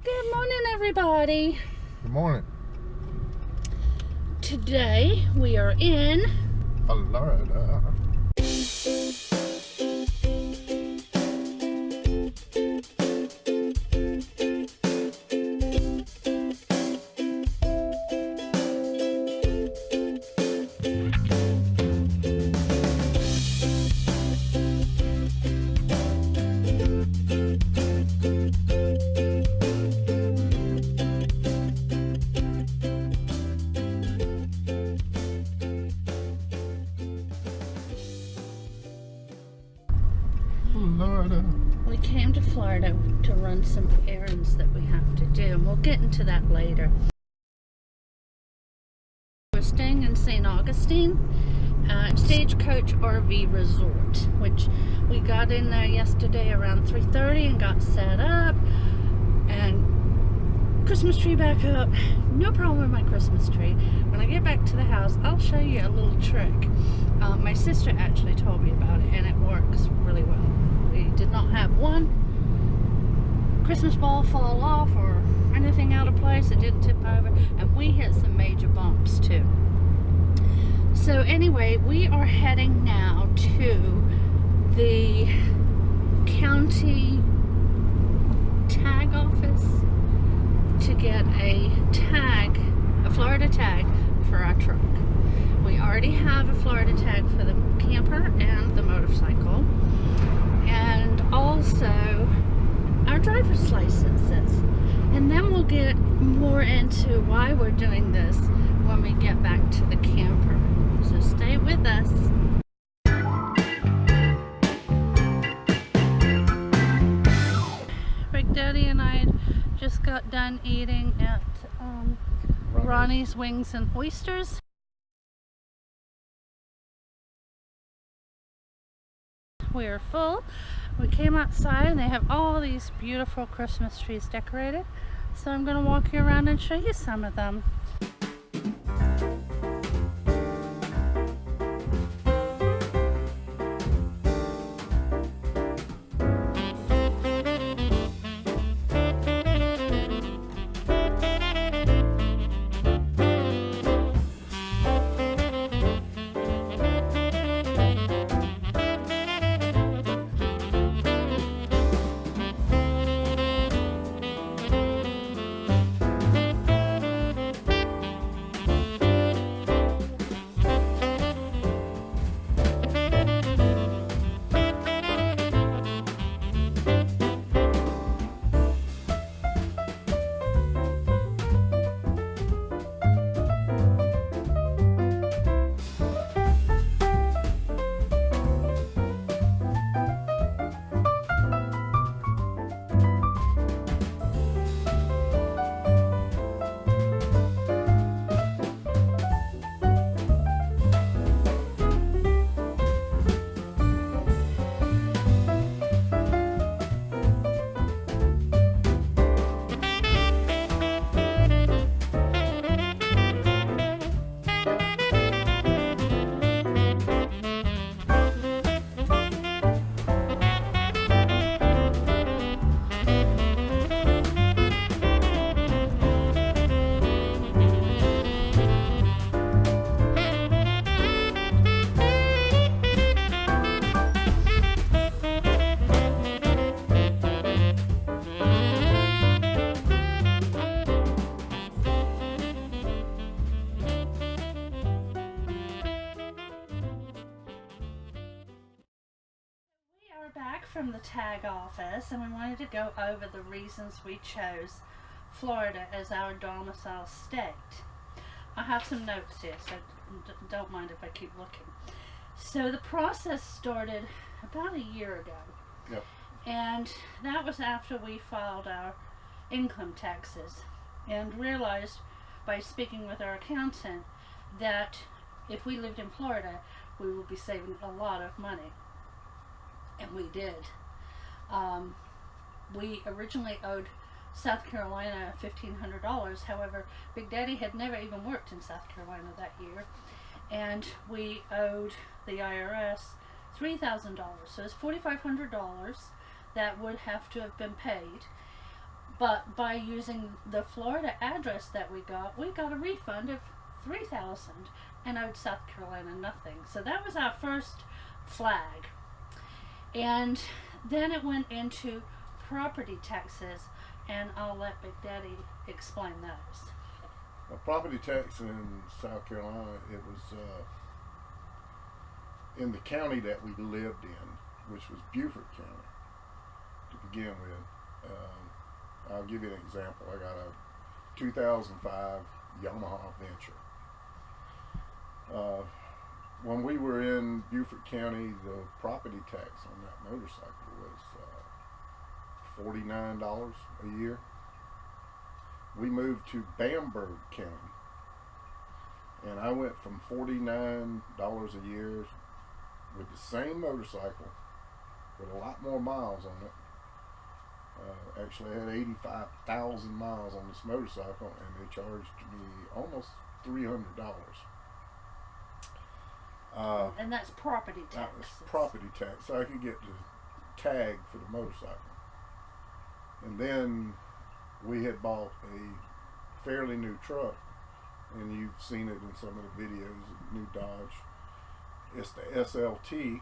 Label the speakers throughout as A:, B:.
A: Good morning, everybody.
B: Good morning.
A: Today we are in
B: Florida. Florida.
A: We came to Florida to run some errands that we have to do, and we'll get into that later. We're staying in St. Augustine, Stagecoach RV Resort, which we got in there yesterday around 3:30 and got set up, and Christmas tree back up. No problem with my Christmas tree. When I get back to the house, I'll show you a little trick. My sister actually told me about it, and it works really well. We did not have one Christmas ball fall off or anything out of place. It didn't tip over, and we hit some major bumps too. So anyway, we are heading now to the county tag office to get a Florida tag for our truck. We already have a Florida tag for the camper and the motorcycle, and also our driver's licenses. And then we'll get more into why we're doing this when we get back to the camper. So stay with us. Big Daddy and I just got done eating at Ronnie's Wings and Oysters. We are full. We came outside and they have all these beautiful Christmas trees decorated. So I'm going to walk you around and show you some of them. Back from the tag office, and we wanted to go over the reasons we chose Florida as our domicile state. I have some notes here, so don't mind if I keep looking. So the process started about a year ago.
B: Yep.
A: And that was after we filed our income taxes and realized by speaking with our accountant that if we lived in Florida, we would be saving a lot of money. And we did. We originally owed South Carolina $1,500. However, Big Daddy had never even worked in South Carolina that year, and we owed the IRS $3,000. So it's $4,500 that would have to have been paid. But by using the Florida address that we got a refund of $3,000 and owed South Carolina nothing. So that was our first flag. And then it went into property taxes, and I'll let Big Daddy explain those.
B: A property tax in South Carolina, it was in the county that we lived in, which was Beaufort County to begin with. I'll give you an example. I got a 2005 Yamaha Venture. When we were in Beaufort County, the property tax on that motorcycle was $49 a year. We moved to Bamberg County, and I went from $49 a year with the same motorcycle with a lot more miles on it. Actually, I had 85,000 miles on this motorcycle, and they charged me almost $300.
A: And that's property tax.
B: That was property tax. So I could get the tag for the motorcycle. And then we had bought a fairly new truck, and you've seen it in some of the videos of the new Dodge. It's the SLT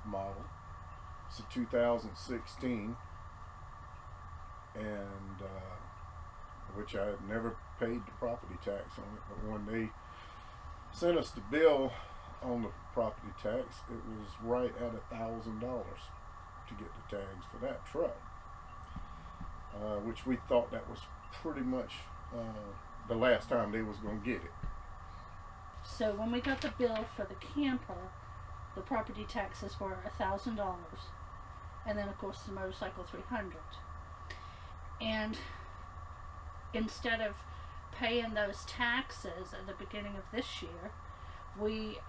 B: model. It's a 2016, and which I had never paid the property tax on it. But when they sent us the bill on the property tax, it was right at $1,000 to get the tags for that truck, which we thought that was pretty much the last time they was going to get it.
A: So when we got the bill for the camper, the property taxes were $1,000, and then of course the motorcycle $300. And instead of paying those taxes at the beginning of this year, we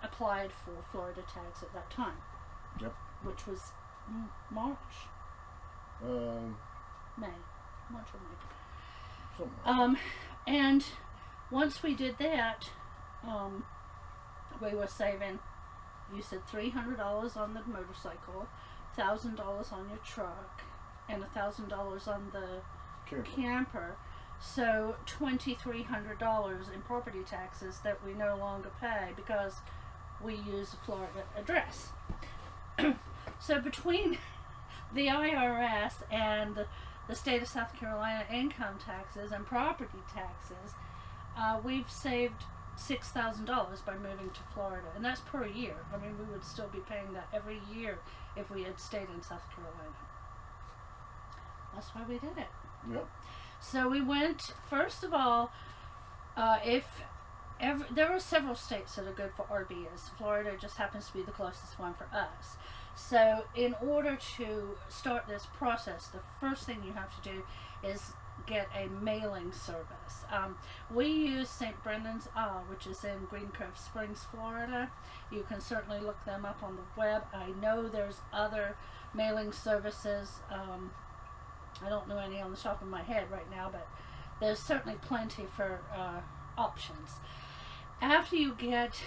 A: applied for Florida tax at that time.
B: Yep.
A: Which was March. May. March or May.
B: Something like
A: and once we did that, we were saving, you said $300 on the motorcycle, $1,000 on your truck, and $1,000 on the camper. So $2,300 in property taxes that we no longer pay because we use a Florida address. So between the IRS and the state of South Carolina income taxes and property taxes, we've saved $6,000 by moving to Florida, and that's per year. I mean, we would still be paying that every year if we had stayed in South Carolina. That's why we did it.
B: Yep.
A: So we went, first of all, there are several states that are good for RVs. Florida just happens to be the closest one for us. So in order to start this process, the first thing you have to do is get a mailing service. We use St. Brendan's, which is in Green Cove Springs, Florida. You can certainly look them up on the web. I know there's other mailing services. I don't know any on the top of my head right now, but there's certainly plenty for options. After you get,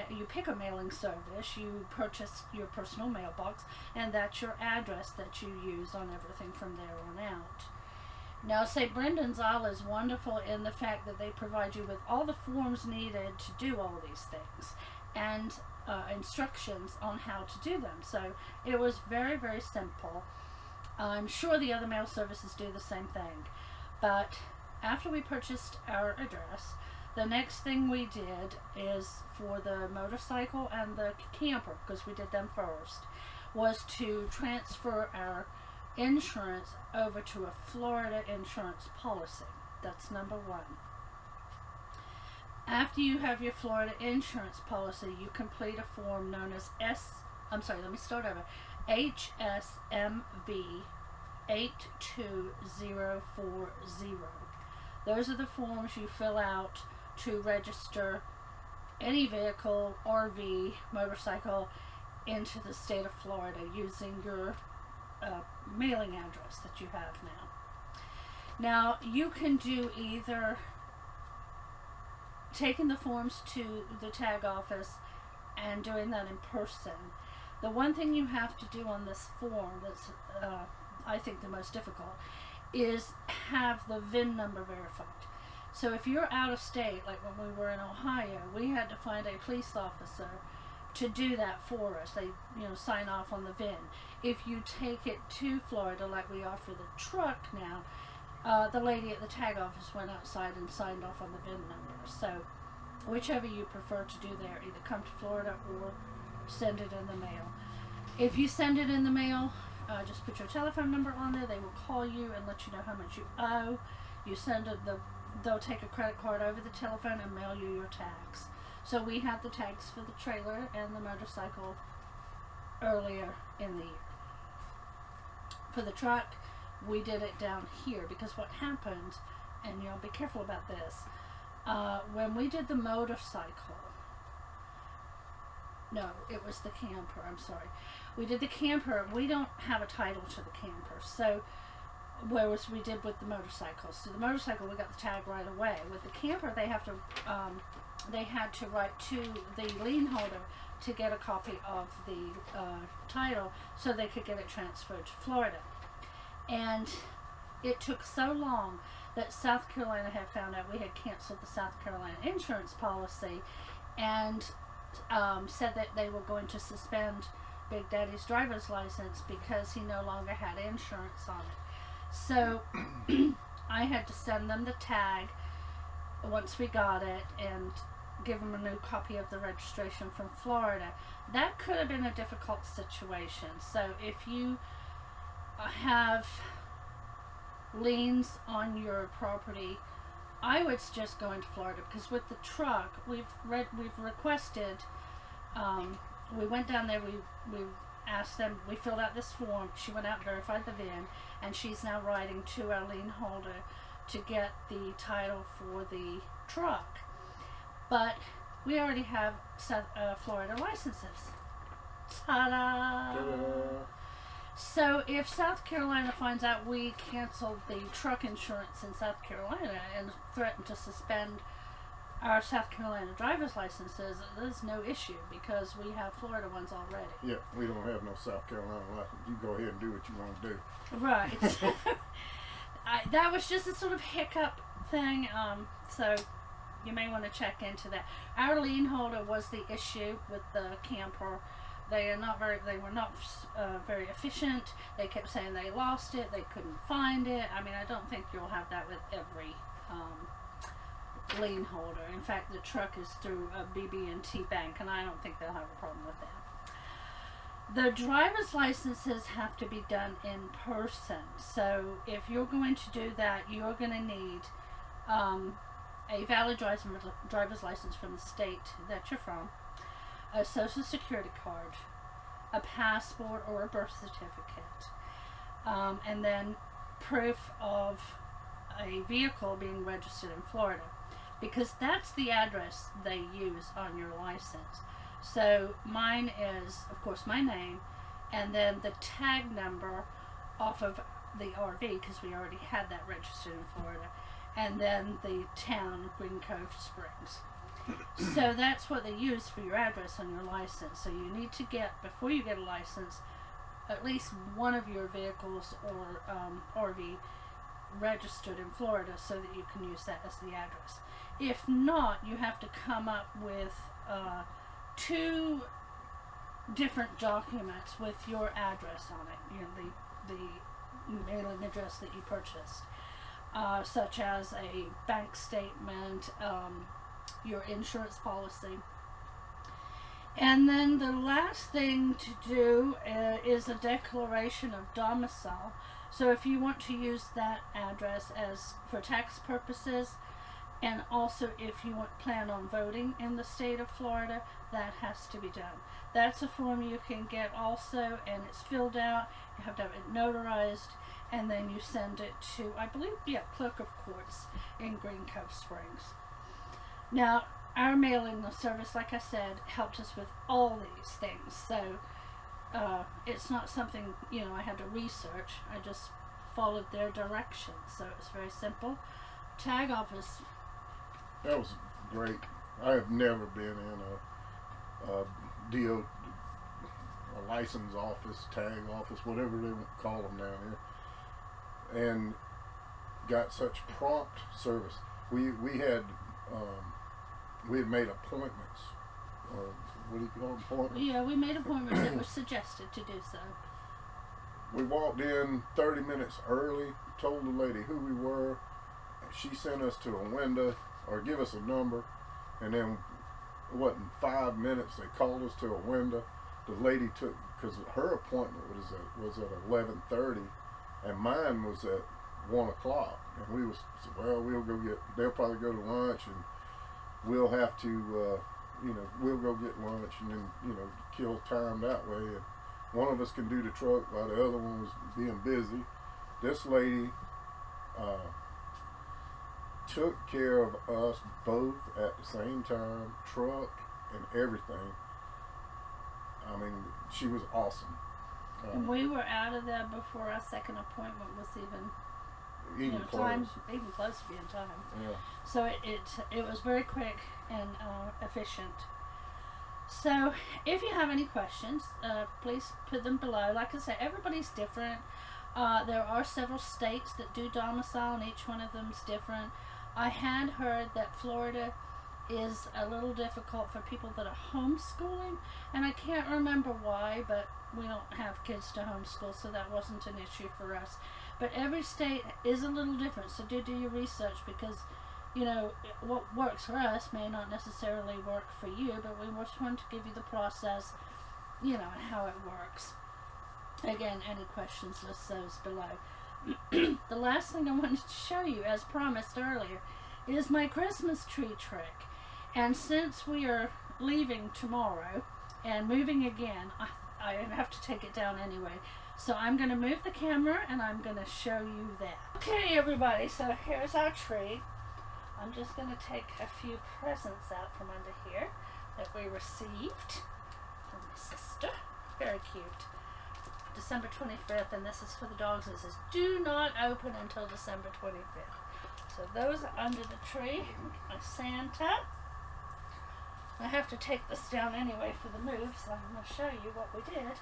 A: you pick a mailing service, you purchase your personal mailbox, and that's your address that you use on everything from there on out. Now, St. Brendan's Isle is wonderful in the fact that they provide you with all the forms needed to do all these things, and instructions on how to do them. So it was very, very simple. I'm sure the other mail services do the same thing. But after we purchased our address, the next thing we did is for the motorcycle and the camper, because we did them first, was to transfer our insurance over to a Florida insurance policy. That's number one. After you have your Florida insurance policy, you complete a form known as HSMV 82040. Those are the forms you fill out to register any vehicle, RV, motorcycle into the state of Florida using your mailing address that you have now. Now, you can do either taking the forms to the tag office and doing that in person. The one thing you have to do on this form that's I think the most difficult is have the VIN number verified. So if you're out of state, like when we were in Ohio, we had to find a police officer to do that for us. They, sign off on the VIN. If you take it to Florida, like we are for the truck now, the lady at the tag office went outside and signed off on the VIN number. So whichever you prefer to do there, either come to Florida or send it in the mail. If you send it in the mail, just put your telephone number on there. They will call you and let you know how much you owe. You send it, they'll take a credit card over the telephone and mail you your tags. So we had the tags for the trailer and the motorcycle earlier in the year. For the truck, we did it down here because what happened, and be careful about this, when we did the motorcycle, no, it was the camper, I'm sorry. We did the camper, we don't have a title to the camper, so whereas we did with the motorcycles. So the motorcycle, we got the tag right away. With the camper, they had to write to the lien holder to get a copy of the title so they could get it transferred to Florida. And it took so long that South Carolina had found out we had canceled the South Carolina insurance policy and said that they were going to suspend Big Daddy's driver's license because he no longer had insurance on it. So I had to send them the tag once we got it and give them a new copy of the registration from Florida. That could have been a difficult situation. So if you have liens on your property, I would suggest going to Florida, because with the truck, we've requested, we went down there, we asked them, we filled out this form, she went out and verified the VIN, and she's now writing to our lien holder to get the title for the truck. But we already have Florida licenses. Ta-da!
B: Ta-da.
A: So if South Carolina finds out we canceled the truck insurance in South Carolina and threatened to suspend our South Carolina driver's licenses, there's no issue because we have Florida ones already.
B: Yeah, we don't have no South Carolina license. You go ahead and do what you want to do.
A: Right. That was just a sort of hiccup thing, so you may want to check into that. Our lien holder was the issue with the camper. They were not very efficient. They kept saying they lost it, they couldn't find it. I mean, I don't think you'll have that with every lien holder. In fact, the truck is through a BB&T bank, and I don't think they'll have a problem with that. The driver's licenses have to be done in person. So if you're going to do that, you're going to need a valid driver's license from the state that you're from, a social security card, a passport or a birth certificate, and then proof of a vehicle being registered in Florida, because that's the address they use on your license. So mine is, of course, my name, and then the tag number off of the RV, because we already had that registered in Florida, and then the town, Green Cove Springs. So that's what they use for your address on your license. So you need to get, before you get a license, at least one of your vehicles or RV registered in Florida so that you can use that as the address. If not, you have to come up with 2 different documents with your address on it, the mailing address that you purchased, such as a bank statement, your insurance policy. And then the last thing to do is a declaration of domicile. So if you want to use that address as for tax purposes, and also if you plan on voting in the state of Florida, that has to be done. That's a form you can get also, and it's filled out. You have to have it notarized, and then you send it to, I believe, Clerk of Courts in Green Cove Springs. Now, our mailing service, like I said, helped us with all these things. So it's not something, I had to research. I just followed their directions. So it was very simple. Tag office.
B: That was great. I have never been in a license office, tag office, whatever they call them down here. And got such prompt service. We had made appointments, or what do you call them, appointments?
A: Yeah, we made appointments that were suggested to do so.
B: We walked in 30 minutes early, told the lady who we were. She sent us to a window or give us a number, and then it wasn't 5 minutes. They called us to a window. The lady took, because her appointment was at 11:30, and mine was at 1 o'clock. And we was, well, we'll go get. They'll probably go to lunch, and we'll have to, we'll go get lunch, and then kill time that way. And one of us can do the truck while the other one was being busy. This lady took care of us both at the same time, truck and everything. I mean, she was awesome.
A: We were out of there before our second appointment was even
B: close.
A: time, even close to being time.
B: Yeah.
A: So it was very quick and efficient. So if you have any questions, please put them below. Like I said, everybody's different. There are several states that do domicile, and each one of them is different. I had heard that Florida is a little difficult for people that are homeschooling, and I can't remember why, but we don't have kids to homeschool, so that wasn't an issue for us. But every state is a little different, so do your research, because what works for us may not necessarily work for you, but we just want to give you the process, and how it works. Again, any questions, list those below. The last thing I wanted to show you, as promised earlier, is my Christmas tree trick. And since we are leaving tomorrow and moving again, I have to take it down anyway. So I'm going to move the camera and I'm going to show you that. Okay, everybody, so here's our tree. I'm just going to take a few presents out from under here that we received from my sister. Very cute. December 25th, and this is for the dogs. It says, do not open until December 25th. So those are under the tree. My Santa. I have to take this down anyway for the move, so I'm going to show you what we did.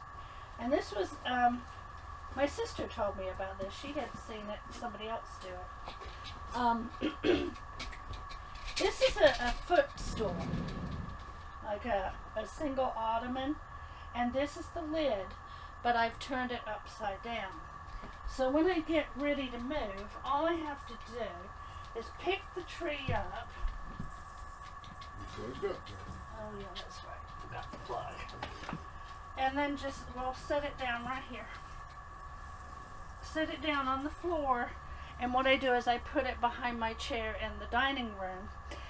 A: And this was, my sister told me about this. She had seen it, somebody else do it. This is a footstool, like a single ottoman, and this is the lid, but I've turned it upside down. So when I get ready to move, all I have to do is pick the tree up. Oh yeah, that's right. Forgot the plug. And then just, set it down right here. Set it down on the floor, and what I do is I put it behind my chair in the dining room.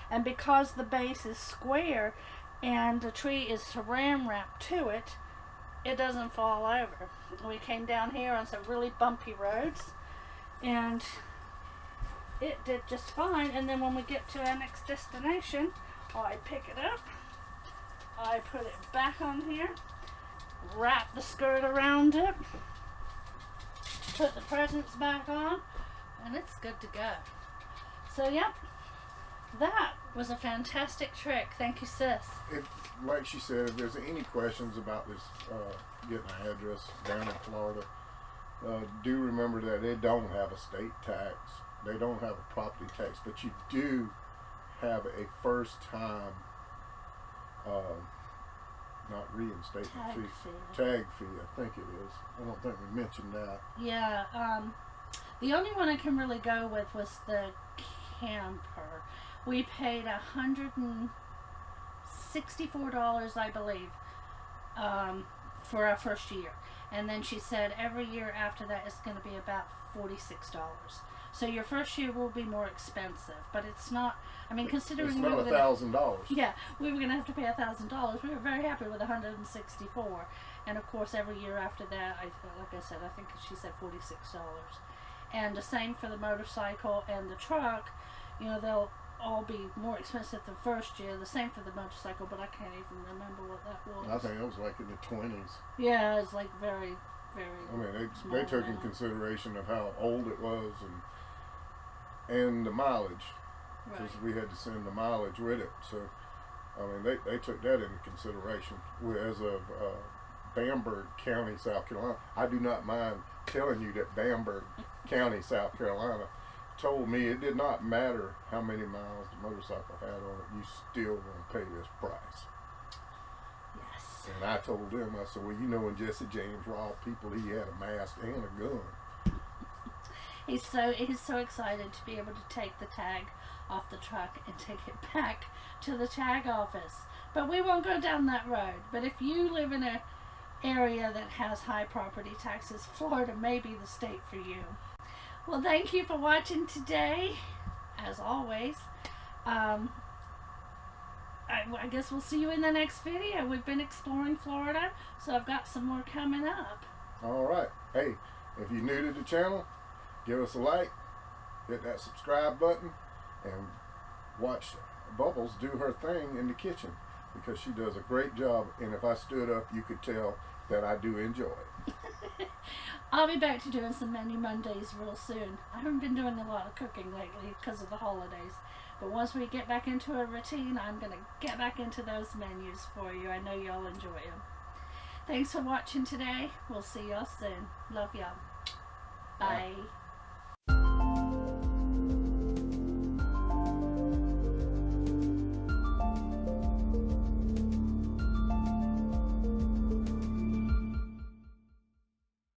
A: And because the base is square and the tree is saran wrapped to it, it doesn't fall over. We came down here on some really bumpy roads, and it did just fine. And then when we get to our next destination, I pick it up, I put it back on here, wrap the skirt around it, put the presents back on, and it's good to go. So yep, that was a fantastic trick. Thank you, sis.
B: Like she said, if there's any questions about this, getting an address down in Florida, do remember that they don't have a state tax. They don't have a property tax, but you do have a first time, not reinstatement fee. Tag fee, I think it is. I don't think we mentioned that.
A: Yeah, the only one I can really go with was the camper. We paid $164, I believe, for our first year. And then she said every year after that it's going to be about $46. So your first year will be more expensive, but it's not. I mean, considering
B: it's not $1,000.
A: Yeah, we were going to have to pay $1,000. We were very happy with 164, and of course every year after that, like I said, I think she said $46. And the same for the motorcycle and the truck. They'll all be more expensive the first year. The same for the motorcycle, but I can't even remember what that was.
B: I think it was like in the 20s.
A: Yeah, it's like very, very.
B: I mean, they took in consideration of how old it was and the mileage, because we had to send the mileage with it. So, I mean, they took that into consideration. As of Bamberg County, South Carolina, I do not mind telling you that Bamberg County, South Carolina, told me it did not matter how many miles the motorcycle had on it, you still gonna pay this price.
A: Yes.
B: And I told him, I said, well, you know, when Jesse James robbed people, he had a mask and a gun.
A: He's so excited to be able to take the tag off the truck and take it back to the tag office. But we won't go down that road. But if you live in an area that has high property taxes, Florida may be the state for you. Well, thank you for watching today, as always. I guess we'll see you in the next video. We've been exploring Florida, so I've got some more coming up.
B: All right. Hey, if you're new to the channel, give us a like, hit that subscribe button, and watch Bubbles do her thing in the kitchen, because she does a great job. And if I stood up, you could tell that I do enjoy it.
A: I'll be back to doing some Menu Mondays real soon. I haven't been doing a lot of cooking lately because of the holidays. But once we get back into a routine, I'm going to get back into those menus for you. I know y'all enjoy them. Thanks for watching today. We'll see y'all soon. Love y'all.